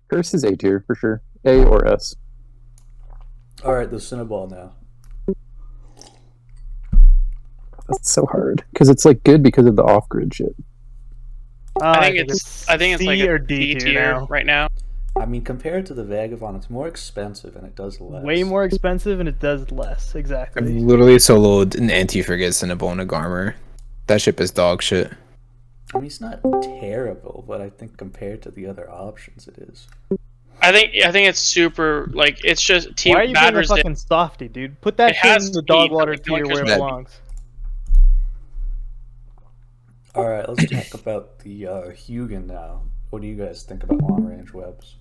Curse is A tier for sure. A or S. Alright, the Cinnaball now. That's so hard because it's like good because of the off-grid shit. I think it's C like or a D D tier tier now. right now. I mean, compared to the Vagabond, it's more expensive and it does less. Way more expensive and it does less. I've Exactly. literally soloed an anti-frigate Cinnabon and a Garmer. That ship is dog shit. I mean, it's not terrible, but I think compared to the other options, it is. I think it's super like it's just team Why are you bad being a resist. fucking softy, dude? Put that It shit has in the speed, dog water but I feel tier like where it there's- belongs. Alright, let's talk about the Hugin now. What do you guys think about long range webs?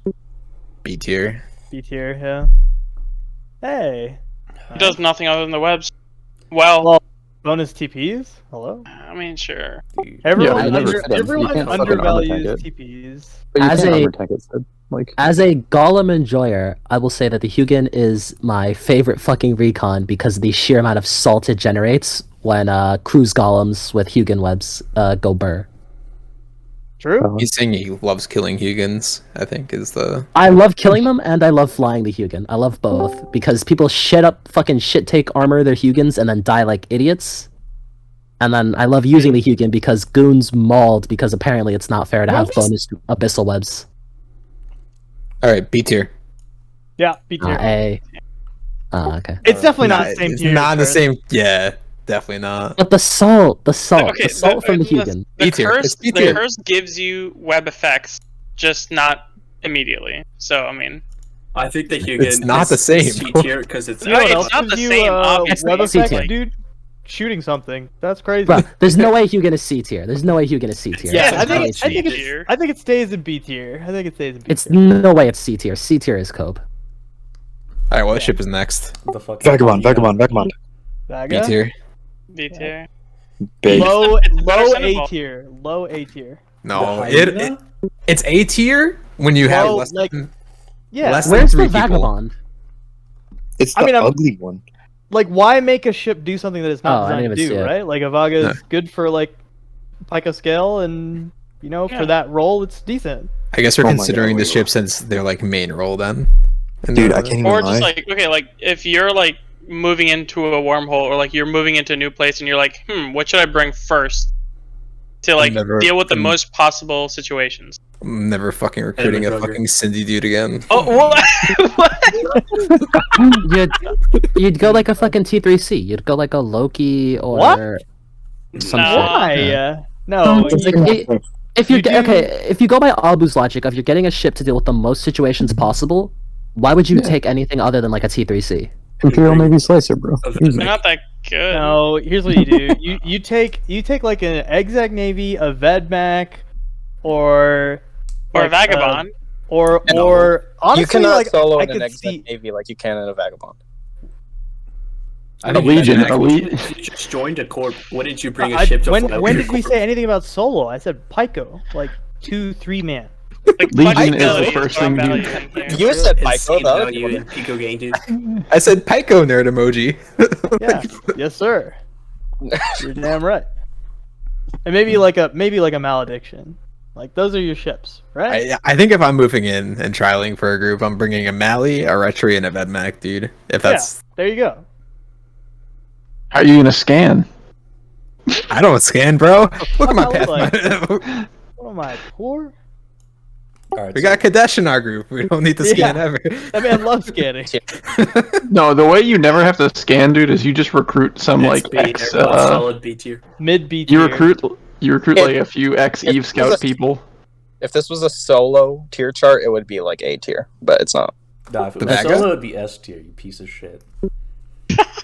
B tier. B tier, yeah. Hey. It does nothing other than the webs. Well, Bonus TPs? Hello? I mean, sure. Everyone, I never said them. You everyone can't fucking undervalues undertank TPs. But you As can't a- overtank it, so, like, As a Golem enjoyer, I will say that the Hugin is my favorite fucking recon because of the sheer amount of salt it generates when cruise golems with Hugin webs go burr. True? He's saying he loves killing Hugins, I think is the... I love killing them and I love flying the Hugin. I love both because people fucking shit take armor their Hugins and then die like idiots. And then I love using the Hugin because goons mauled because apparently it's not fair to have bonus abyssal webs. Alright, B tier. Yeah, B tier. A. Okay. It's definitely not the same It's tier. not the Chris. same... Yeah, definitely not. But the salt Okay, from the the- Hugin. The B tier. curse, It's B the tier. curse gives you web effects, just not immediately. So I mean, I think the Hugin It's not is the same. C tier because it's You know what it's else not the gives you, same, obviously. web It's C effects, tier. dude? Shooting something. That's crazy. Bro, there's no way Hugin is C tier. There's no way Hugin is C tier. Yeah, Yeah, I think, it's I, think B it's, tier. I think it stays in B tier. I think it stays in B It's tier. no way it's C tier. C tier is Cope. Alright, what ship is next? The fuck Vagabond. B Vaga? tier. B tier. Big. Low, It's better low A Cinnaball. tier. Low A tier. No, The it's A tier when you have Well, less like- than... Yeah. Less- Where's three the people. Vagabond? It's the I mean, I'm- ugly one. Like, why make a ship do something that it's Oh, I not didn't designed to even do, see it. right? Like, a Vaga is good for, like, Pico scale, and, you know, Yeah. for that role, it's decent. I guess we're Oh my considering God, the wait, ship since they're like main role then. And Dude, the- I can't even Or lie. just like okay, like if you're like moving into a wormhole or like you're moving into a new place and you're like, what should I bring first to like never- deal with the I'm- most possible situations? I'm never fucking recruiting a Drugger. fucking Cindy dude again. Oh, what? You'd go like a fucking T3C. You'd go like a Loki or What? some No. shit. Why? No, It's you- like, if you You do- if you go by Abu's logic, if you're getting a ship to deal with the most situations possible, why would you Yeah. take anything other than like a T3C? Imperial Navy Slicer, bro. They're not that good. no. Here's what you do. You take like an Exec Navy, a Vedmak, or Or a like, vagabond. or No. or honestly, You cannot like solo I in an could exec see. navy like you can in a vagabond. I A think Legion, Vedmak a was- Legion. You just joined a corp. Wouldn't you bring a I- ship to when fly when with did we your say anything about solo? I said Pico, like 2-3 man. Like, Legion is the flexibility first what I'm thing you- valuing here. You said corp? Pico, Insane though. value in Pico game, dude. I said Pyco nerd emoji. Yeah, yes sir. You're damn right. And maybe like a malediction. Like those are your ships, right? I think if I'm moving in and trialing for a group, I'm bringing a Mali, a Retri, and a Vedmak, dude. If that's... There you go. How are you gonna scan? I don't scan, bro. Look at my Fuck, I path. look What am I, poor? Alright, We got Kadesh in our group. We don't need to scan Yeah. ever. I mean, I love scanning. No, the way you never have to scan, dude, is you just recruit some It's like B, ex. solid B tier. Mid B You tier. recruit like a few ex Eve Scout people. If this was a solo tier chart, it would be like A tier, but it's not. Nah, if it The was Vaga? solo, it would be S tier, you piece of shit.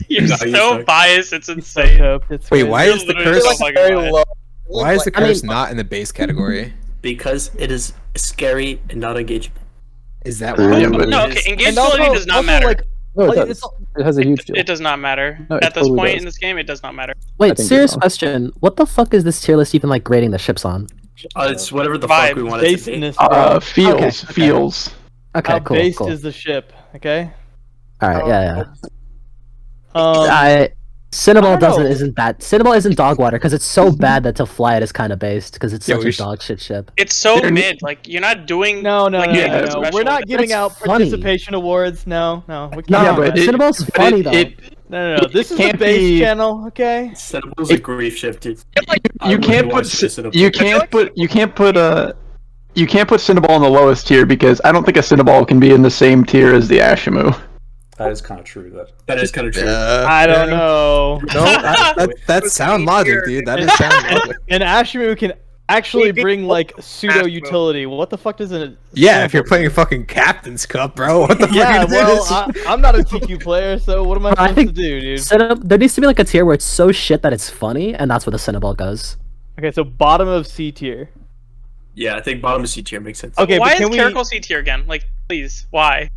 You're No, so you suck. biased. It's So insane. dope. It's Wait, crazy. why You're is the literally curse? so Like a fucking very biased. low. Why is the I mean- curse not in the base category? Because it is scary and not engaging. Is that Yeah, why? but- No, It okay, is- engageability does not matter. Like, No, like, it it's does. It has a huge deal. It does not matter. No, it At this totally point does. in this game, it does not matter. I Wait, think serious you're wrong. question. What the fuck is this tier list even like grading the ships on? It's whatever the fuck we Vibe. want it to be. basedness, bro. Feels, Okay. feels. Okay, How cool, based cool. is the ship? Okay. All right, yeah, yeah. Um, Cinnamon don't know. isn't bad. Cinnamon isn't dog water because it's so bad that to fly it is kind of based because it's Yeah, such we a sh- dog shit ship. It's so There ne- mid. Like you're not doing. No, like, yeah, anything it's no. special We're not with it. giving It's out funny. participation awards. No. We No, can't. Yeah, do but that. Cinnamon but funny though. No. This is the can't base be- channel, okay? Cinnabon's a grief ship, dude. I You really can't watched put this in a- you can't put Cinnaball in the lowest tier because I don't think a Cinnaball can be in the same tier as the Ashimu. That is kind of true. That is kind of true. I don't know. No, that's sound logic, dude. That is sound logic. An Ashimu can actually bring like pseudo utility. What the fuck does it? Yeah, if you're playing fucking Captain's Cup, bro, what the Yeah, fuck is well, this? I'm not a TQ player, so what am I I supposed think to do, dude? There needs to be like a tier where it's so shit that it's funny, and that's where the Cinnaball goes. Okay, so bottom of C tier. Yeah, I think bottom of C tier makes sense. Okay, Why but is can we? Caracal C tier again? Like, please, why?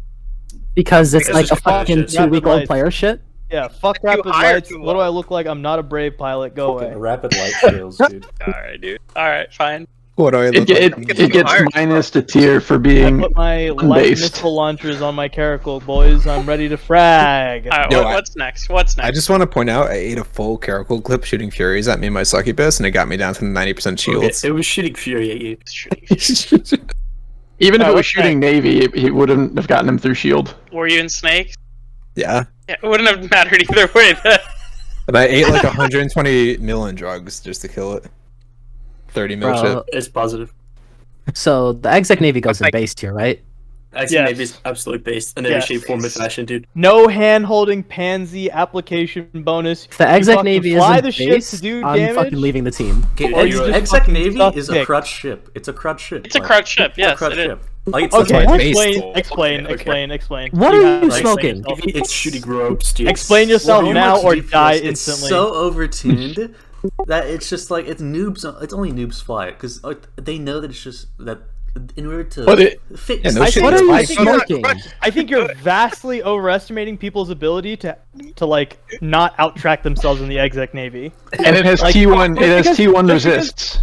Because it's Because like it's a just fire fucking shit. 2-week-old Rapid player shit. Yeah, fuck You rapid hired lights. too What do low. I look like? I'm not a brave pilot. Go away. Fucking rapid light skills, dude. All right, dude. All right, fine. What do I It, look it, like? it gets minus to tier for I being put my light unbased. missile launchers on my Caracal, boys. I'm ready to frag. All right, Yo, what's next? What's next? I just want to point out I ate a full Caracal clip shooting Furies at me and my succubus, and it got me down to 90% shields. It was shooting Fury at you. even if it was what's shooting Navy, it wouldn't have gotten him through shield. Were you in Snake? Yeah. Yeah, it wouldn't have mattered either way. But I ate like 120 million drugs just to kill it. 30 mil Bro, ship. It's positive. so the Exec Navy goes in base tier, right? Actually, Yes. maybe it's absolutely based in any Yes. shape, form, or fashion, dude. No hand holding pansy application bonus. If the You Exec fucking Navy fly isn't the ship base, to do I'm damage. fucking leaving the team. Or Okay, you- Exec fucking Navy suck is a dick. crutch ship. It's a crutch ship. It's a crutch ship, it's a yes, crutch it is. ship. Like, it's Okay, my that's base. explain. Okay. Explain. What You are have you to explain smoking? yourself. It's shooting ropes, dude. Explain yourself Well, now much or DPS, die it's instantly. so overtuned that it's just like it's noobs. It's only noobs fly it because they know that it's just that in order to But it- fit. Yeah, no I shit. think- What are you I think you're- smoking? I think you're vastly overestimating people's ability to like not outtrack themselves in the Exec Navy. And it has Like, T1. It has just because- T1 just because- resists.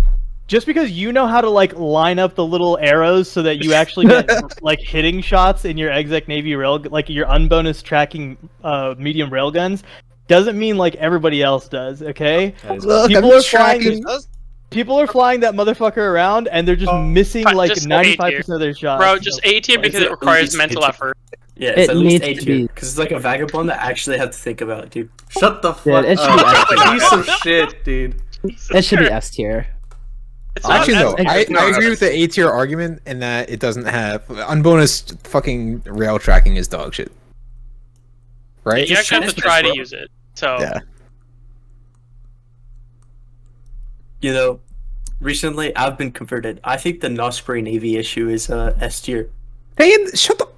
Just because you know how to like line up the little arrows so that you actually get like hitting shots in your Exec Navy rail, like your unbonus tracking medium railguns, doesn't mean like everybody else does. Okay, That is- Look, people I'm are flying. tracking- People are flying that motherfucker around, and they're just missing fine, like just 95% of their shots. Bro, just A tier because it requires mental effort. Yeah, It it's at least needs A to tier be- because it's like a vagabond that I actually have to think about, dude. Shut the fuck Dude, it should be up. S tier. Piece of shit, dude. It should be S tier. It's not Actually, no. S tier. I agree with the A tier argument in that it doesn't have unbonus fucking rail tracking is dog shit. Right? You actually have to Just try to bro. use it. So Yeah. You know, recently I've been converted. I think the Osprey Navy issue is S tier. Hey, shut the.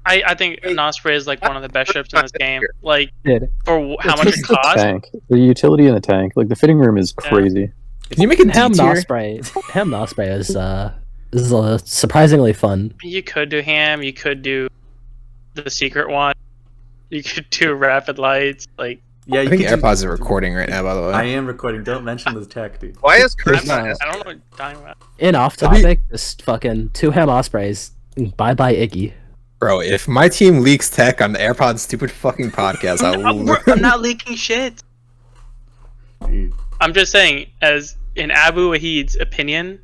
I think Osprey is like one of the best ships in this game. Like Dude. for how much it It's the costs. tank. The utility in the tank. Like the fitting room is crazy. Can you make a D Ham tier? Osprey. Ham Osprey is surprisingly fun. You could do Ham. You could do the secret one. You could do Rapid Lights. Like Yeah, I you think can do- AirPods are recording right now, by the way. I am recording. Don't mention the tech, dude. Why is I Chris? don't know what you're talking about. In off topic, just fucking 2 Ham Ospreys. Bye bye Iggy. Bro, if my team leaks tech on the AirPods stupid fucking podcast, I'm not leaking shit. Dude. I'm just saying, as in Abu Wahid's opinion,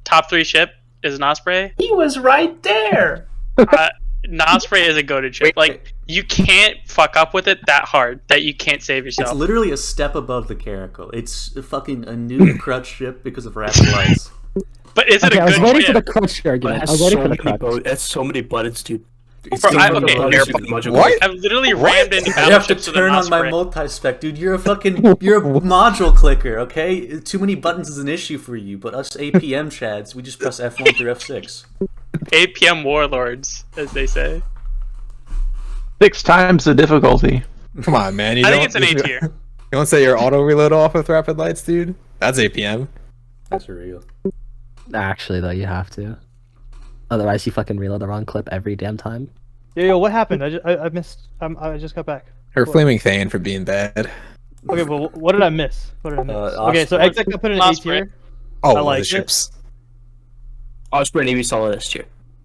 top 3 ship is an Osprey. He was right there. An Osprey is a goated ship. Like you can't fuck up with it that hard that you can't save It's yourself. literally a step above the Caracal. It's fucking a new crutch ship because of rapid lights. But is it Okay, a I was good waiting for ship? the crutch But it argument. I has was so waiting for many the crutch. it has so many buttons, dude. It's Bro, so I- many okay, buttons, AirPod- you can module What? it. I've literally rammed into You have to battleships with an turn on my Osprey. multi-spec, dude. You're a module clicker, okay? Too many buttons is an issue for you, but us APM chads, we just press F1 through F6. APM warlords, as they say. 6 times the difficulty. Come on, man. You I don't, think it's an A tier. You don't say your auto reload off with rapid lights, dude? That's APM. That's real. Actually, though, you have to. Otherwise, you fucking reload the wrong clip every damn time. Yo, what happened? I missed. I just got back. Her flaming Thane for being bad. Okay, but what did I miss? What did I miss? Okay, so Osprey. Exec I put in A Osprey. tier. Oh, I like the it. ships. Osprey Navy solid S tier.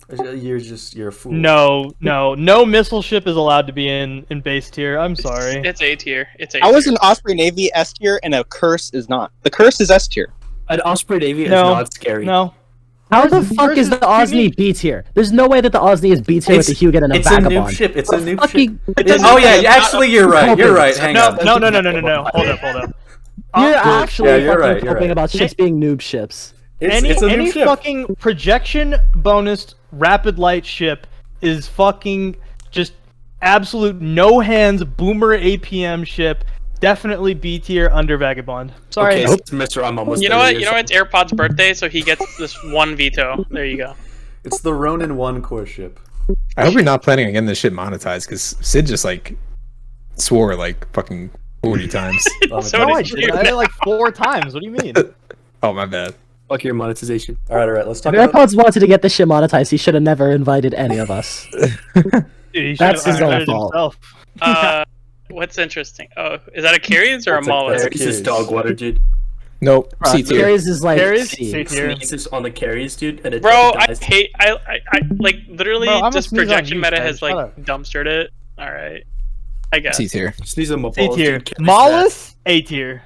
You're a fool. No missile ship is allowed to be in base tier. I'm sorry. It's A tier. It's A. How is an Osprey Navy S tier and a Curse is not? The Curse is S tier. An Osprey Navy is No. not scary. No. How the Curse- fuck Curse is the is too Osni neat. B tier? There's no way that the Osni is B tier with the Hugin and a It's a noob Vagabond. ship. It's a noob Fucking- ship. Oh yeah, actually you're right. You're right. Hang No, on. no. Hold up. You're actually Yeah, you're fucking right, you're talking right. about ships being noob ships. It's a Any noob ship. fucking projection bonus rapid light ship is fucking just absolute no hands boomer APM ship. Definitely B tier under Vagabond. Sorry. Okay, Mr. I'm almost You know there, what? yes. You know what? It's AirPod's birthday, so he gets this one veto. There you go. It's the Ronin 1 core ship. I hope you're not planning on getting this shit monetized because Sid just like swore like fucking 40 times. So No, I did did. you. I did it like 4 times. What do you mean? Oh my bad. Fuck your monetization. All right. Let's talk If about. AirPods wanted to get this shit monetized, he should have never invited any of us. Dude, he That's should've his own hired fault. himself. What's interesting? Oh, is that a Carries or a Maulus? This is dog water, dude. Nope. C tier. Carries is like Carries? C. C tier. Sneezes on the carries, dude, and it Bro, I dies. hate. I like literally Bro, I'm gonna just sneeze on projection you, meta Sky, has like shut up. dumpstered it. All right, I guess. C tier. Sneeze on my C balls, tier. dude, carries Maulus, A tier.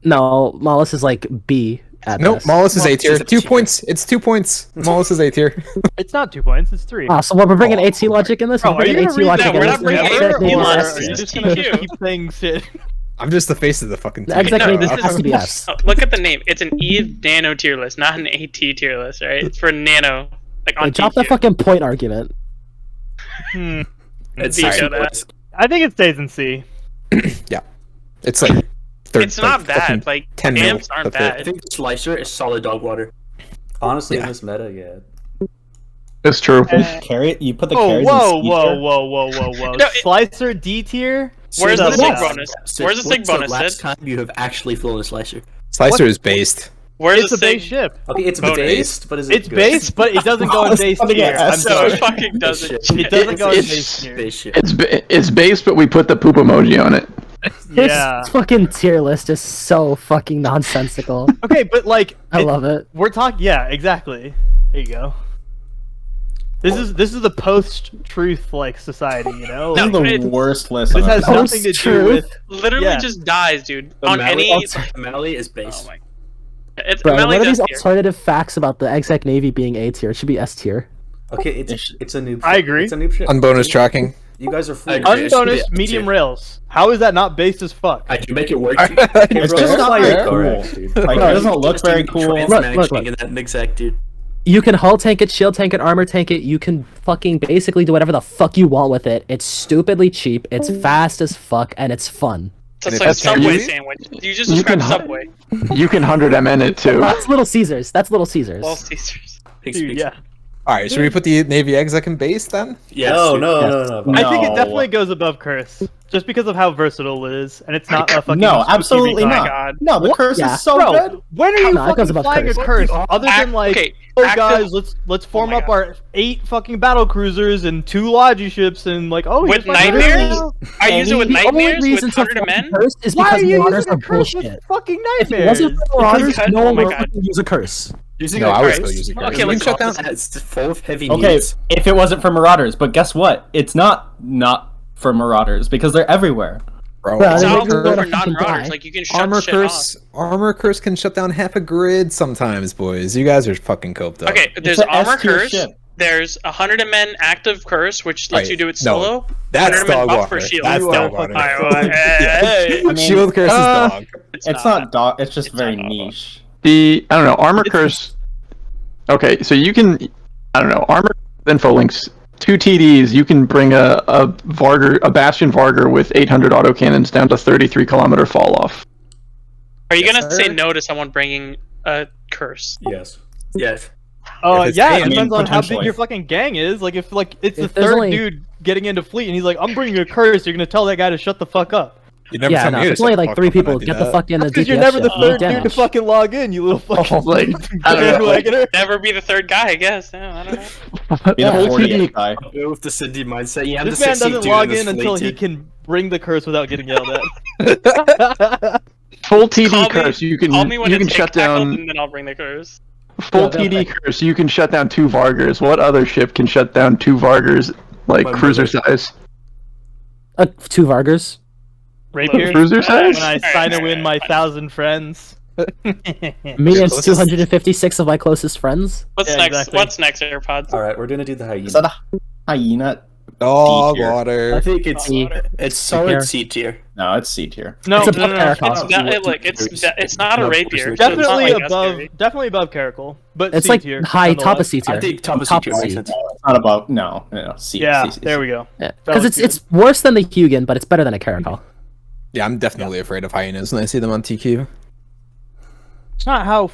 No, Mollis is like B at Nope. best. Maulus is A tier. Maulus is 2 C. points. It's 2 points. Maulus is A tier. It's not 2 points. It's 3. Ah, so what, we're bringing AT logic in this? Bro, We're are you bringing gonna AT read logic that? in We're this? not bringing The Air exec or name is Maulus? S Are tier. you It's just gonna TQ. keep saying shit? I'm just the face of the fucking team. The exec No, name this has is- to be S. Oh, look at the name. It's an Eve Nano tier list, not an AT tier list, right? It's for Nano, like on Hey, drop the TQ. fucking point argument. Hmm. It's Veto C that. tier. I think it stays in C. It's like third. It's not fucking bad. Like 10 mil. amps aren't That's it. I bad. think Slicer is solid dog water. Honestly, in Yeah. this meta, yeah. It's true. Carry you put the Oh, carries whoa, in C whoa, tier? whoa, whoa, whoa, whoa. No, it- Slicer D tier? Where's Sid the sig up. bonus? Where's the sig When's bonus, last Sid? time you have actually flown a Slicer? Slicer What? is based. Where's It's the a base sig? ship. Okay, it's Bonus. based, but is it It's good? base, but it doesn't go in It's base something tier. at I'm S. No, it sorry. fucking doesn't. It doesn't go in It's- base tier. Spaceship. It's based, but we put the poop emoji on it. This Yeah. fucking tier list is so fucking nonsensical. Okay, but like, I love it. we're talking. Yeah, exactly. There you go. This is the post-truth like society, you know. This No, is it- the worst list. This on has our list. nothing to do Post-truth? with. Literally Yeah. just dies, dude. The On Mally- any. Mally is Oh based. my. It's Bro, what Melly's are these S tier. alternative facts about the exec navy being A tier? It should be S tier. Okay, it's a noob ship. I agree. It's a noob ship. On bonus tracking. You guys are I fools. agree. It should be Unbonus S medium tier. rails. How is that not based as fuck? I can make it work. Okay, It's bro, just that's not why very you're cool. correct, dude. Like, Bro, it doesn't look very cool. Look, Transmatching in that exact, dude. You can hull tank it, shield tank it, armor tank it. You can fucking basically do whatever the fuck you want with it. It's stupidly cheap. It's fast as fuck, and it's fun. It's And like if a that's Subway easy, sandwich. You just you described can- Subway. You can 100 it too. That's Little Caesars. That's Little Caesars. Well, Caesars. Dude, yeah. Alright, should we put the Navy exec in base then? Yes. No, dude. no, Yes. no, no. I think it No. definitely goes above Curse, just because of how versatile it is, and it's not a fucking. No, spooky absolutely Oh recon. my not. god. No, the curse Yeah. is so Bro, good. when are you No, it goes fucking above flying Curse. a Curse? Other than like, okay, oh active- guys, let's form my up God. our 8 fucking battle cruisers and 2 Logi ships and like, oh, With here's my nightmares? Curse. Are you using it with The only nightmares? reason With to 100 fucking men? curse is Why because are you marauders using are a curse with bullshit. fucking If it nightmares? wasn't for marauders, Because- no oh one my would God. fucking use a curse. Using No, a I would curse. still use a curse. Okay, You can let's shut go. down. It's full of heavy Okay, needs. if it wasn't for Marauders, but guess what? It's not for Marauders because they're everywhere. Bro, Bro, It's they all make you for wanna fucking non-marauders. die. Like you can shut Armor shit off. curse can shut down half a grid sometimes, boys. You guys are fucking coped up. Okay, there's an armor S-tier curse. ship. There's 100 men active curse, which lets Right, you do it no, solo. That's 100 men dog buff for water. shield. That's You dog are water. Alright, well, hey, I mean, Shield curse is dog. It's not dog. It's just very not. niche. I don't know, armor curse. Okay, so you can, I don't know, armor info links. 2 TDs, you can bring a Varger, a Bastion Varger with 800 autocannons down to 33-kilometer fall off. Are you gonna Yes, say sir. no to someone bringing a curse? Yes. Yes. If it's Yeah, A, it I mean, depends on how big potentially. your fucking gang is. Like, if like it's the If there's third only- dude getting into fleet and he's like, I'm bringing a curse, you're gonna tell that guy to shut the fuck up. You never Yeah, tell no, me if to it's only shut the like fuck 3 up when I people, do get the that. fuck in the Because you're DPS never the ship. third Damage. dude to fucking log in, you little fucking Like, I don't know, like, bandwagoner. Never be the third guy, I guess. Yeah, I don't know. Be the Full 40th TD, guy. Go with the Cindy mindset. Yeah, I'm This the man 16th doesn't dude log this in until fleet, he dude. can bring the curse without getting yelled at. full TD Call me- curse, you can Call me when you it's can shut tackled down. and then I'll bring the curse. Full Yeah, they'll TD take- curse, you can shut down 2 Vargers. What other ship can shut down 2 Vargers, like My cruiser mother. size? 2 Vargers. Rapier. Cruiser size? When I sign to win my 1,000 friends. Me Yeah, and let's just- 256 of my closest friends. What's Yeah, next? exactly. What's next, AirPods? All right, we're gonna do the hyena. Is that a hyena? Dog tier. I water. think it's tier. solid C tier. No, it's C tier. No, It's no, above no, Caracal. It's not, like it's not a No, rapier. it's so it's not Definitely like above, scary. definitely above Caracal, but It's C like tier. high top of nonetheless. C tier. I think top of C Top tier C. makes sense. It's not about no C. Yeah, C, C, there C. we go. Yeah, That because was it's worse than the Hugin, but it's better than a Caracal. Yeah, I'm definitely afraid of hyenas when I see them on TQ. It's not how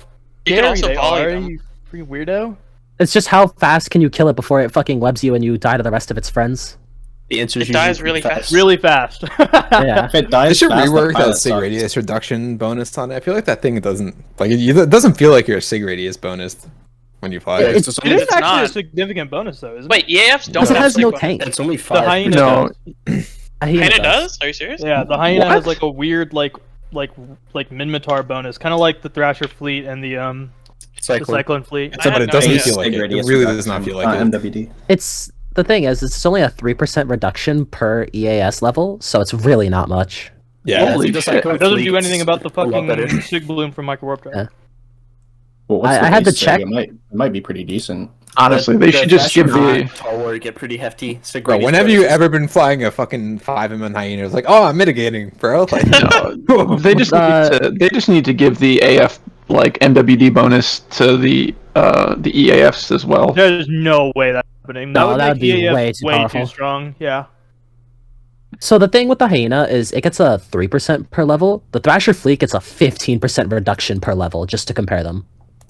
You can scary also they volley are, them. you freaking weirdo. It's just how fast can you kill it before it fucking webs you and you die to the rest of its friends? The answer is It dies usually really fast. Really fast. Yeah. If it dies, They should fast, the rework that pilot sig sucks. radius reduction bonus on it. I feel like that thing doesn't it doesn't feel like your sig radius bonus when you fly. Yeah, it. it's just It is It's actually a not. significant bonus, though, isn't Wait, EAFs don't Because it have has no sick tank. It's only The 5. hyena No, Hyena And it does? Are you serious? it? Yeah, the hyena has What? like a weird like Minmatar bonus, kind of like the Thrasher fleet and the Cyclone fleet. I but had it no doesn't idea. feel like Sig it. It radius really reduction, does not feel like it. MWD. It's the thing is only a 3% reduction per EAS level, so it's really not much. Yeah, Holy the shit. Cyclone It doesn't fleet do anything is about the a lot better. fucking Sig Balloon from Micro Warp Drive. Yeah. Well, what's I the had to base sig? check. It might be pretty decent. honestly, they should just give the. Tall get pretty hefty. Sig Bro, radius when have you bonuses. ever been flying a fucking 5mm hyena? It's like, oh, I'm mitigating, bro. Like, No, they just need to give the AF like MWD bonus to the EAFs as well. There's no way that's happening. That No, would that make would be EAF way too powerful. strong. Yeah. So the thing with the hyena is it gets a 3% per level. The Thrasher fleet gets a 15% reduction per level, just to compare them.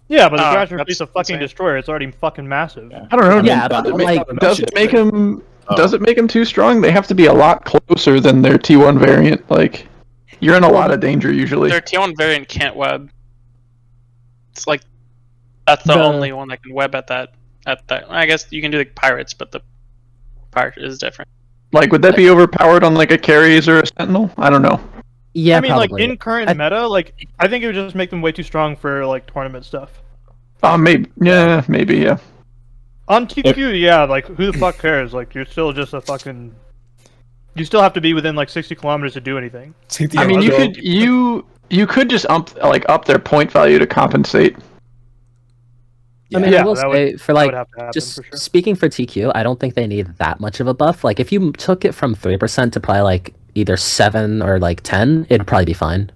Yeah, but the Oh, Thrasher that's fleet's a fucking insane. destroyer. It's already fucking massive. I don't know. Yeah, but but the like, Does it make them? Oh. Does it make them too strong? They have to be a lot closer than their T1 variant. Like, you're in a lot of danger usually. Their T1 variant can't web. It's like that's the The- only one that can web at that. I guess you can do the pirates, but the pirate is different. Like, would that be overpowered on like a Carries or a Sentinel? I don't know. yeah, I mean, probably. like in current I- meta, like I think it would just make them way too strong for like tournament stuff. Maybe. Yeah, maybe. Yeah. On TQ, yeah, like who the fuck cares? Like you're still just a fucking. You still have to be within like 60 kilometers to do anything. I mean, you could just up their point value to compensate. I mean, Yeah, I will that would- say for That like would have to happen just for sure. speaking for TQ, I don't think they need that much of a buff. Like if you took it from 3% to probably like either 7 or like 10, it'd probably be fine.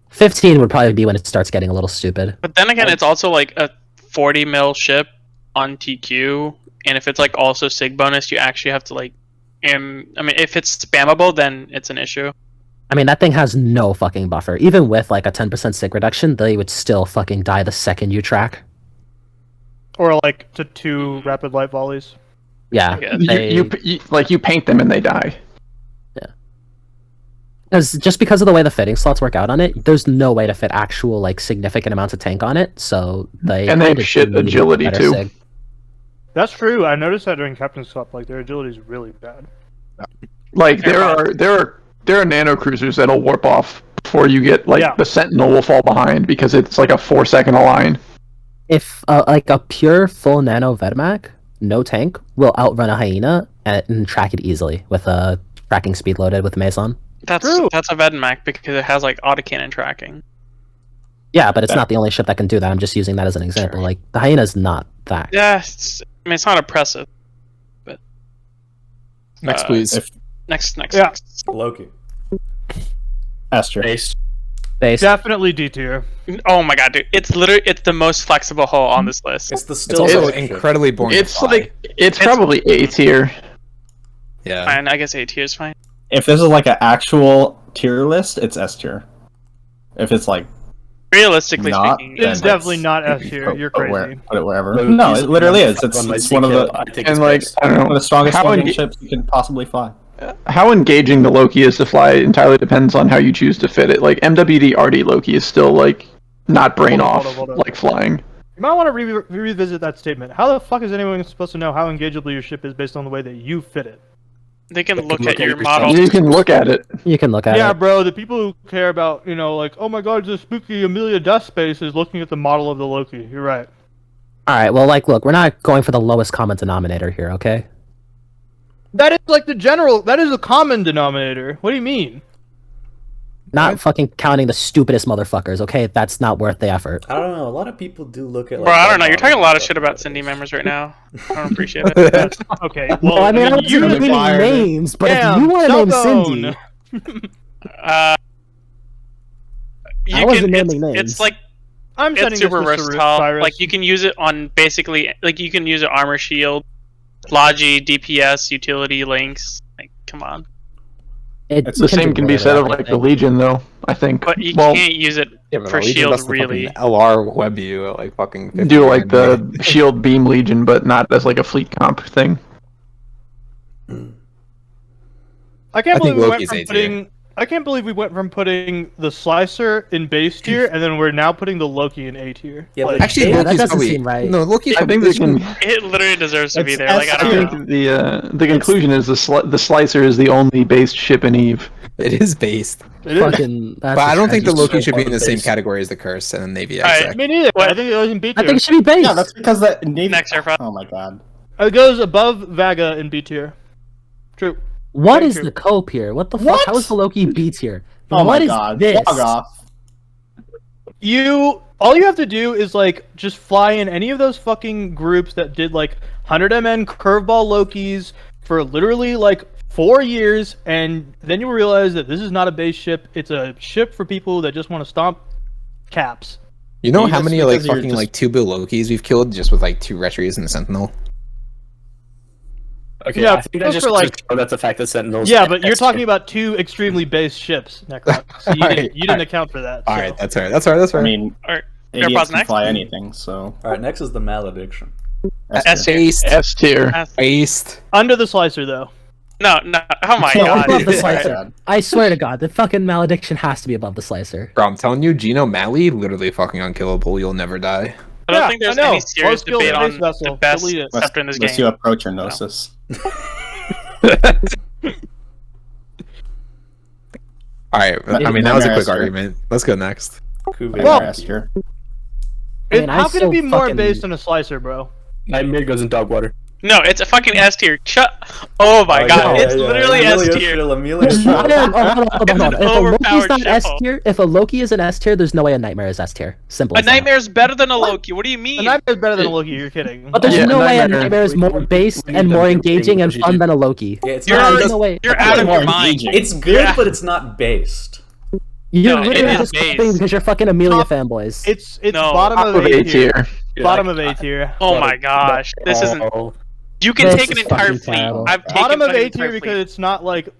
15 would probably be when it starts getting a little stupid. But then again, it's also like a 40 mil ship on TQ, and if it's like also sig bonus, you actually have to like. I mean, if it's spammable, then it's an issue. I mean, that thing has no fucking buffer. Even with like a 10% sig reduction, they would still fucking die the second you track. Or like to 2 rapid light volleys. Yeah, Yeah. You paint them and they die. just because of the way the fitting slots work out on it, there's no way to fit actual like significant amounts of tank on it. So they And they have kinda shit do need agility, better too. sig. That's true. I noticed that during Captain's Cup. Like their agility is really bad. Like there are nano cruisers that'll warp off before you get like Yeah. the Sentinel will fall behind because it's like a 4-second align. If like a pure full nano Vedmak, no tank, will outrun a hyena and track it easily with a tracking speed loaded with Mason. That's True. a Vedmak because it has like autocannon tracking. Yeah, but it's not the only ship that can do that. I'm just using that as an example. Like the hyena's not that. Yeah, it's not oppressive. Next, Uh, please. Next. Yeah. Next. Loki. Esther. Base. Base. Definitely D tier. Oh my god, dude! It's the most flexible hull on this list. It's the It's still. also it's- incredibly boring. to It's fly. like it's probably A tier. yeah. Fine, I guess A tier is fine. If this is like an actual tier list, it's S tier. If it's like Realistically Not- speaking, Yeah, It's it's- definitely not S tier. You're put crazy. it wherever. Loki's No, it literally is. on my It's one of CK, the I think And it's like base. I don't know one of the strongest how flying enga- ships you can possibly fly. how engaging the Loki is to fly entirely depends on how you choose to fit it. Like MWD RD Loki is still like not brain Hold on, off hold on. like flying. You might want to revisit that statement. How the fuck is anyone supposed to know how engageable your ship is based on the way that you fit it? they can look look at at your your model. You can look at it. You can look at Yeah, it. bro, the people who care about, like, oh my god, the spooky Amelia Dust space is looking at the model of the Loki. You're right. All right. Well, like, look, we're not going for the lowest common denominator here, okay? That is like the general. That is a common denominator. What do you mean? Not fucking counting the stupidest motherfuckers, okay? That's not worth the effort. I don't know. A lot of people do look at. Like, Bro, I don't know. You're bottom talking a lot of stuff shit about like Cindy that. members right now. I don't appreciate it. Okay. Well, I mean, I wasn't you naming names, but if you want to name Cindy, I wasn't naming names. It's like I'm it's sending super this to versatile. Cyrus. Like you can use it on basically like you can use it armor shield, Logi, DPS, utility links. Like come on. The same can be said of like the Legion, though. I think. But you well, can't use it Yeah, but for the Legion shield does the really. fucking LR web you at like fucking. 50 do like grand. the Shield Beam Legion, but not as like a fleet comp thing. I can't I believe think we went Loki's from A tier. putting. I can't believe we went from putting the Slicer in base tier, and then we're now putting the Loki in A tier. Yeah, Like, but Actually, Yeah, that Loki's doesn't probably, seem right. No, Loki's. I think they can. It literally deserves to be It's there. Like I I don't know. think the conclusion is the Slicer is the only based ship in Eve. It is based, it is. fucking. That's but I don't think the tragic. Loki should be in the Base. same category as the Curse and Navy Alright. Exec. Me neither. What? I think it was in B I tier. think it should be based. Yeah, that's because the Navy. Next aircraft. Oh my god. It goes above Vaga in B tier. True. What Very is true. the cope here? What the fuck? What? How is the Loki B tier? Oh What my is god. this? Log off. All you have to do is like just fly in any of those fucking groups that did like 100 MN curveball Lokis for literally like 4 years, and then you will realize that this is not a base ship. It's a ship for people that just want to stomp caps. You know You how just- many like because you're fucking just- like 2 bill Lokis we've killed just with like 2 Retries and a Sentinel? Okay, Yeah, I think that those just are like- that's the fact that Sentinels. Yeah, but you're talking about 2 extremely base ships, Necroc. So you, Alright, didn't, you didn't account for that. All so. right, that's all right. That's all right. That's all I right. mean, Alright, idiots AirPods can next. fly anything, so. All right, next is the malediction. S tier. Based, S tier. based. Under the Slicer, though. No. Oh my No, god. above the dude. Slicer. I swear to God, the fucking malediction has to be above the Slicer. Bro, I'm telling you, Gino Malley, literally fucking unkillable. You'll never die. I don't Yeah, think there's I know. any serious Low skill debate on space vessel. the best Delete it. scepter in this Unless you game. approach your Gnosis. All right, I mean that was a quick argument. Let's go next. Kuve. Well- S tier. I mean, How I can it still be more fucking- based on a Slicer, bro? Nightmare goes in dog water. No, it's a fucking S tier. Shut. Oh my god, it's literally S tier. Amelia Hold Shill. on, hold on. It's an If a Loki's overpowered not S shithole. tier, if a Loki is an S tier, there's no way a Nightmare is S tier. Simple. A as that. nightmare's better than a Loki. What do you A mean? Nightmare's better than a Loki, you're kidding. But there's Yeah, no way a Nightmare- Nightmare is more based we need and them more to do engaging and things fun you than a Loki. Yeah, it's You're, not. There's no way. you're out of more your mind. engaging. It's good, Yeah. but it's not based. You're No, it literally is just based. clapping because you're fucking Amelia Top- fanboys. It's No. bottom Top of of A A tier. tier. Bottom of A tier. Oh my gosh, this isn't. Oh, You can This take an is entire fucking fleet. terrible. I've taken Bottom of fucking A entire tier fleet. because it's not like,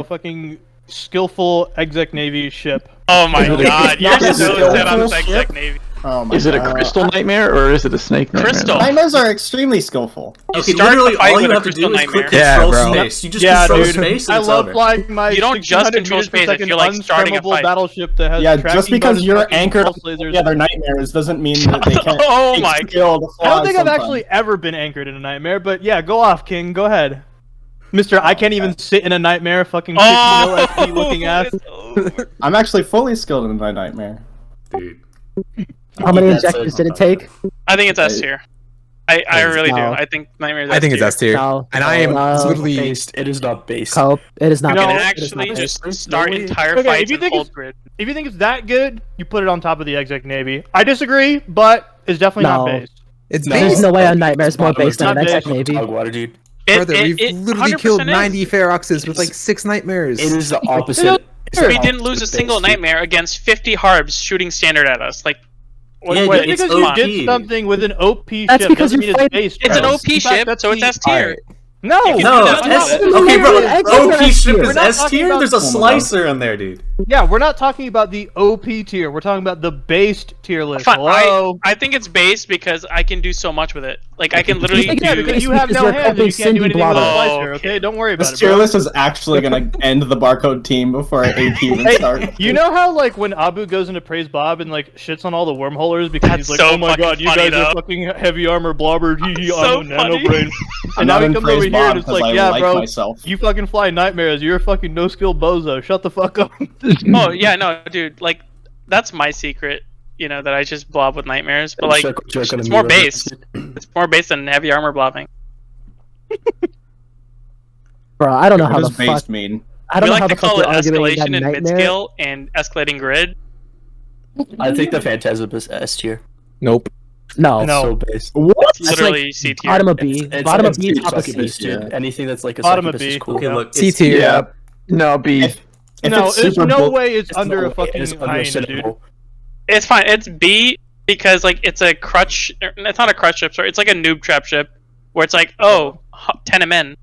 fucking skillful exec navy ship. Oh my god, you're not so a set on skillful Exec Navy. Oh my Is it a god. crystal nightmare or is it a snake nightmare? Crystal. Nightmares are extremely skillful. You Okay, start literally the fight all you with a have to crystal do is nightmare. click Yeah, control bro. space. You just Yeah, control dude. space and I it's love over. flying my You don't just 1600 control meters per space if second you're, like, starting a unscrambable fight. battleship that has Yeah, tracking just because buttons, you're fucking anchored on pulse lasers. the other nightmares doesn't mean that they can't Oh take my skill to fly I don't think I've sometimes. actually ever been anchored in a nightmare, but yeah, go off, King. Go ahead. Mister, I can't even sit in a nightmare, fucking 50 mil SP looking ass. it's over. I'm actually fully skilled in my nightmare. Dude. How many That's injectors it. did it take? I think it's S tier. I really do. No. I think Nightmare's I think it's S S tier, No. and I am No. literally. based. It is not based. Cope. It is not. You No, can based. It is not actually based. just start No way. entire Okay, if fights you in think cold it's- grid. If you think it's that good, you put it on top of the exec navy. I disagree, but it's definitely No. not based. It's No. There's based. no way a Nightmare is more Bottom of based than an not exec based. navy. Dog water, dude. Brother, we've literally 100% killed is. 90 Feroxes with like 6 nightmares. It is the opposite. We didn't lose a single nightmare against 50 harbs shooting standard at us. Like, what, Yeah, what- dude, Just it's because you OP. did something with an OP That's ship because doesn't you're mean it's fighting- based. it's an bro. OP In fact, ship, that's so it's the- S tier. Alright. No, You can No, do that. S- That's okay, bro. the OP ship We're is not S talking tier. about- There's a Oh my God. slicer in there, dude. Yeah, we're not talking about the OP tier. We're talking about the based tier list. Fine, Hello. I think it's based because I can do so much with it. Like, I can literally think Yeah, it's do. because you have because no you're hands and you coping can't do Cindy anything with a Blotto. slicer. Okay, don't worry about This it. tier Bro. list is actually gonna end the barcode team before AP even Hey, starts. you know how like when Abu goes into praise Bob and like shits on all the wormholers because That's he's like, so oh my fucking god, you funny, guys though. are fucking heavy armor blobber, hee hee, So I'm a nano funny. brain. I'm And now not he in comes praise over here Bob and it's 'cause like, I yeah, like bro, myself. you fucking fly nightmares. You're a fucking no skill bozo. Shut the fuck up. Oh, yeah, no, dude. Like, that's my secret. you know, that I just blob with nightmares. But like, Joke on it's a more mirror. base. It's more base than heavy armor blobbing. Bro, I don't know What how the does based fuck. mean? I don't We know how like the to fuck call you're it arguing that escalation in mid nightmare. scale and escalating grid. I think the Phantasm is S tier. Nope. No, No. So base. What? It's That's literally C tier. bottom of B, bottom of B, it's top of succubus, C. dude. Anything that's like a Bottom of succubus is B. cool. Okay, look. C It's, tier. Yeah. No, B. If No, it's there's super no bull- way it's It's under no a way fucking it's under hyena, dude. Citadel. It's fine. It's B because like it's a crutch. It's not a crutch ship. Sorry, it's like a noob trap ship where it's like, oh, 10 men.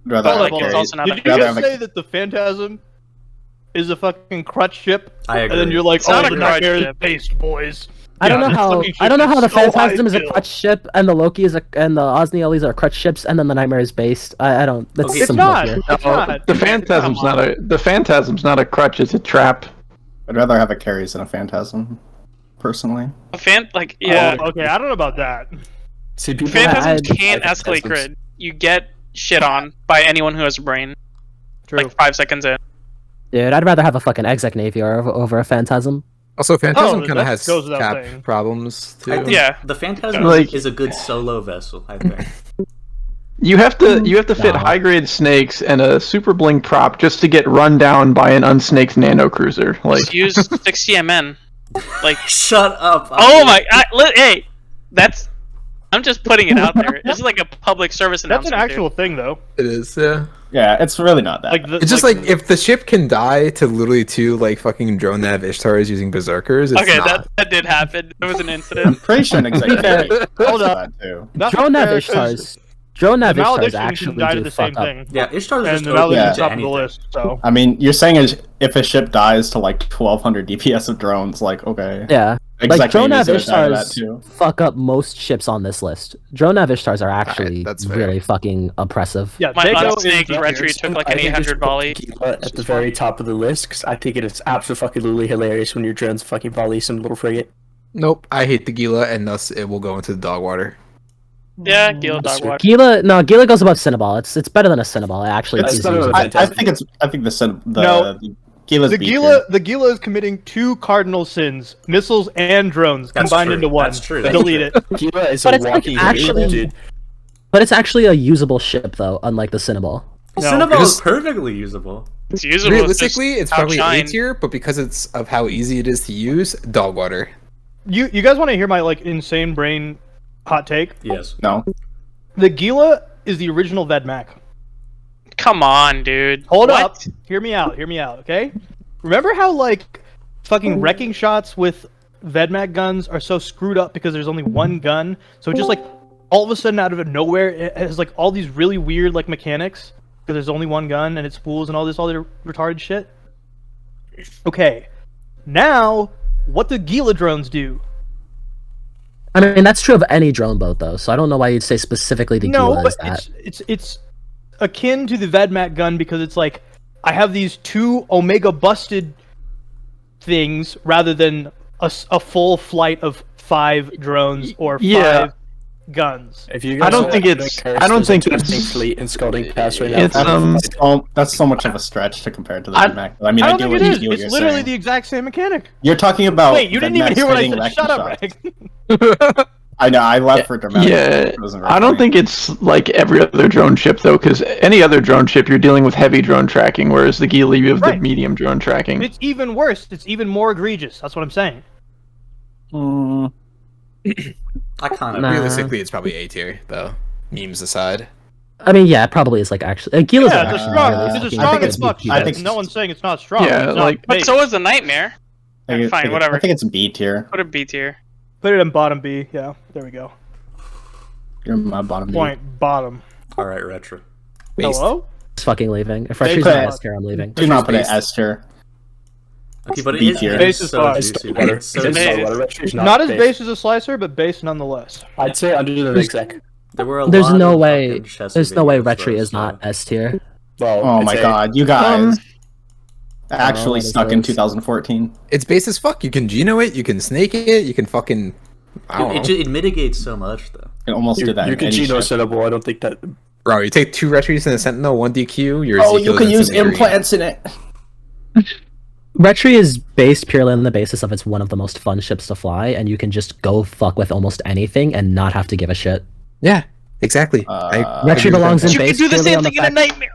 I'd rather Hold have up, a hold up. carry. Also not Did a- you rather just have a- say that the Phantasm is a fucking crutch ship? I And then agree. you're like, It's not oh, a the crutch nightmare is ship. based, boys. I don't Yeah, know this how. fucking I don't know ship how the is so Phantasm is a high crutch ship, and the Loki is a, and the Osneolis are crutch ships, and then the Nightmare is based. I don't. That's Okay, It's some not. bullshit. It's not. The Phantasm's not a. The Phantasm's not a crutch. It's a trap. I'd rather have a carries than a phantasm, personally. A fan like yeah. Oh, okay, I don't know about that. See, people Phantasms I- can't I- escalate Phantasms. grid. You get shit on by anyone who has a brain. True. Like 5 seconds in. Dude, I'd rather have a fucking exec navy over a Phantasm. Also, Phantasm kind that of has goes without cap saying. problems too. I think Yeah. the Phantasm Like- is a good solo vessel, I think. You have to fit No. high grade snakes and a super bling prop just to get run down by an unsnaked nano cruiser. Like Just use 60 MN. Like, Shut up. oh my, hey, that's. I'm just putting it out there. This is like a public service That's an announcement. actual thing, though. it is. Yeah. Yeah, it's really not that. Like, the, It's just like if the ship can die to literally two like fucking drone nav Ishtars using berserkers. It's Okay, not. that did happen. It was an I'm incident. pretty sure an executive. Hold up. That too. that's Drone Nav fair, 'cause Ishtars. Drone the Nav Ishtars malediction actually can die to do the same fuck up. thing. Yeah, Ishtar's And just the open malediction's to top of the anything. list, so. I mean, you're saying if a ship dies to like 1200 DPS of drones, like okay, Yeah. Like exactly. Drone Nav that Ishtars too. fuck up most ships on this list. Drone Nav Ishtars are actually that's fair. really fucking oppressive. Yeah, My Dago unsnaked is- retreat took like an I think it's 800 volley. Gila at the very top of the list because I think it is absolutely hilarious when your drones fucking volley some little frigate. Nope. I hate the Gila, and thus it will go into the dog water. Yeah, Gila Dog Water. Gila goes above Cinnaball. It's better than a Cinnaball. It actually It's is better than usable. I think the No. Gila's The B Gila, Gila is committing 2 cardinal sins: missiles and drones That's combined true. into one. That's true. Delete it. Gila is But a it's like walking actually- dude. But it's actually a usable ship though, unlike the Cinnaball. No. Cinnaball It is is- perfectly usable. It's usable. Realistically, it's probably A outshine. tier, but because it's of how easy it is to use, dog water. You guys want to hear my like insane brain hot take? Yes. No. The Gila is the original Vedmak. Come on, dude. Hold What? up. Hear me out, okay? Remember how like fucking wrecking shots with Vedmak guns are so screwed up because there's only one gun? So it just like all of a sudden out of nowhere it has like all these really weird like mechanics because there's only one gun and it spools and all this other retarded shit. Okay. Now, what do Gila drones do? I mean that's true of any drone boat though, so I don't know why you'd say specifically the No, Gila but is that. it's akin to the Vedmak gun because it's like I have these 2 Omega busted things rather than a full flight of 5 drones or 5 Yeah. guns. If you I don't guys think know, it's- Curse, I don't there's think a it's- distinct fleet in Scalding Pass right now. It's That's so much of a stretch to compare to the I- Mac. I mean, I I, don't get think what it you is. what It's you're literally saying. the exact same mechanic. You're talking about. Wait, you didn't even Vedmak's hear what I hitting said. wrecking Shut up, shots. Reg. I know. I left for dramatic. yeah. It wasn't very I don't funny. think it's like every other drone ship though, because any other drone ship you're dealing with heavy drone tracking, whereas the Gila you have the Right. medium drone tracking. It's even worse. It's even more egregious. That's what I'm saying. I kind of. Nah. Realistically, it's probably A tier, though. Memes aside. I mean yeah, it probably is like actually Gila's Yeah, are it's a actually strong. really It's a fucking strong good as fuck. DPS. I think- No one's saying it's not strong. Yeah, It's not like- But base. so is the Nightmare. I Fine, think- whatever. I think it's B tier. Put a B tier. Put it in bottom B. Yeah, there we go. You're my bottom. B. Point bottom. All right, retro. Based. Hello? It's fucking leaving. If Base Retree's put not it- S tier, I'm leaving. Do not put it based. S tier. Okay, but it B is, tier. it Base is is so fine. juicy. Water. It's so It's juicy. base. Retreat's Not as base as a slicer, but base nonetheless. I'd say under the exec. There were a There's lot no of way. fucking Chester There's no way videos, Retry though, is not so- S tier. Well, Oh it's my A. god, you guys. Actually what it stuck in is. 2014. It's base as fuck. You can Geno it, you can snake it, you can fucking. I don't know. It mitigates so much, though. You almost You did that. you in can any Geno ship. settable. I don't think that. Bro, you take 2 Retries and a Sentinel, 1 DQ, your Oh, Ezekiel you is can use instantly green. implants in it. Retri is based purely on the basis of it's one of the most fun ships to fly, and you can just go fuck with almost anything and not have to give a shit. Yeah, exactly. Retri belongs in You can base do the purely same on thing in a nightmare.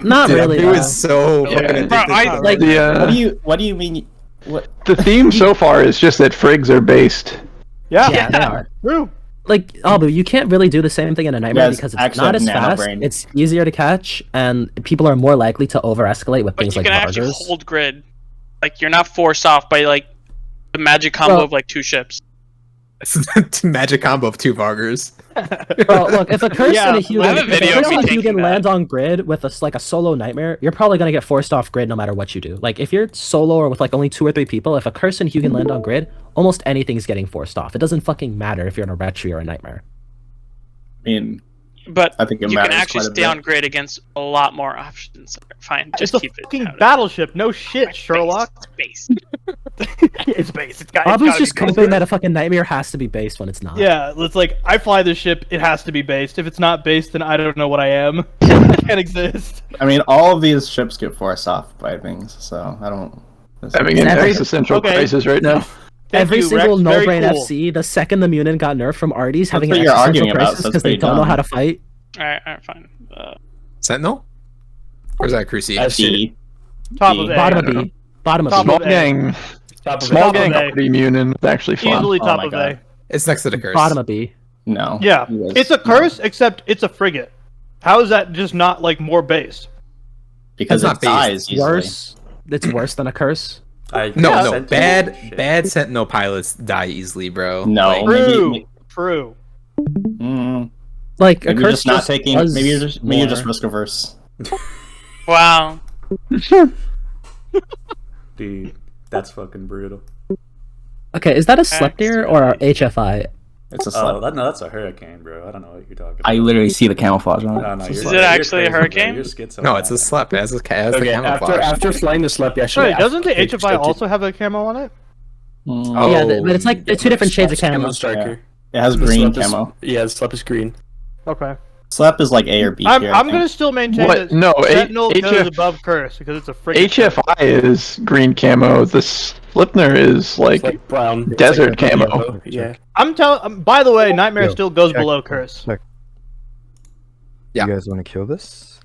Not Dude, really. It was so Yeah. fucking Bro, addicted. I- What do you mean? What? The theme so far is just that frigs are based. Yeah, Yeah, they are. true. Like, but you can't really do the same thing in a nightmare Yes, because it's actually, not as nano fast, brain. it's easier to catch, and people are more likely to over-escalate with But things you like can actually Vargas. hold grid. Like you're not forced off by like the magic combo Well- of like 2 ships. Magic combo of 2 Vargers. Well, look, if a curse Yeah, and a I have a Hugin, video of me taking Hugin that. land on grid with like a solo nightmare, you're probably gonna get forced off grid no matter what you do. Like if you're solo or with like only 2 or 3 people, if a curse and Hugin land on grid, almost anything's getting forced off. It doesn't fucking matter if you're in a Retri or a nightmare. I mean, But I think it you can matters actually quite a stay on bit. grid against a lot more options. Fine, just It's a keep it. fucking out of battleship. No shit, Sherlock. Space. It's based. It's got. Abu's just coping that a fucking nightmare has to be based when it's not. Yeah, it's like I fly this ship. It has to be based. If it's not based, then I don't know what I am. I can't exist. I mean, all of these ships get forced off by things, so I don't. Having an Every- existential Okay. crisis right now. Thank Every you, single Rex. no Very brain cool. FC, the second the Munin got nerfed from Artie's, having what an you're existential arguing about, crisis so because it's they pretty don't know dumb. how to fight. Alright, fine. Sentinel? Or is that Cruci? D. Top of A. Bottom of B. Bottom of Top B. Small of A. gang. Top of Small Top of gang A. already immune is actually fun. Easily Oh top my of God. A. It's next to the curse. Bottom of B. No. Yeah, He was- it's a curse, except it's a frigate. How is that just not like more based? because It's it not based. dies easily. Worse. It's worse than a curse. No, Yeah, no. Sentinel shit. Bad Sentinel pilots die easily, bro. No. Like, Maybe- True. Mm, Like a maybe you're curse just not taking. does Maybe you're just more. risk averse. Wow. Dude, that's fucking brutal. Okay, is that a Sleipnir or a HFI? It's a Oh, slip. that's a hurricane, bro. I don't know what you're talking about. I literally see the camouflage on it. No, no, It's you're, a Is slip. it you're actually a crazy, bro. hurricane? You're schizo. no, it's a slep. It has the camouflage. after flying the slep, you actually. Wait, doesn't the HFI also have a camo on it? Mm, Oh, Yeah, but it's like they're 2 different shades of camo. striker? It has The green slep is- camo. Yeah, the slep is green. Okay. Slep is like A or B. I'm tier, I gonna think. still maintain What? that No, Sentinel goes HF above curse because it's a frigate. HFI is green camo. The Slipner is like, It's like brown. It's desert like a camo. yellow, Yeah. I'm telling. By the way, Nightmare Yo, still goes check. below curse. Check. Yeah. You guys want to kill this?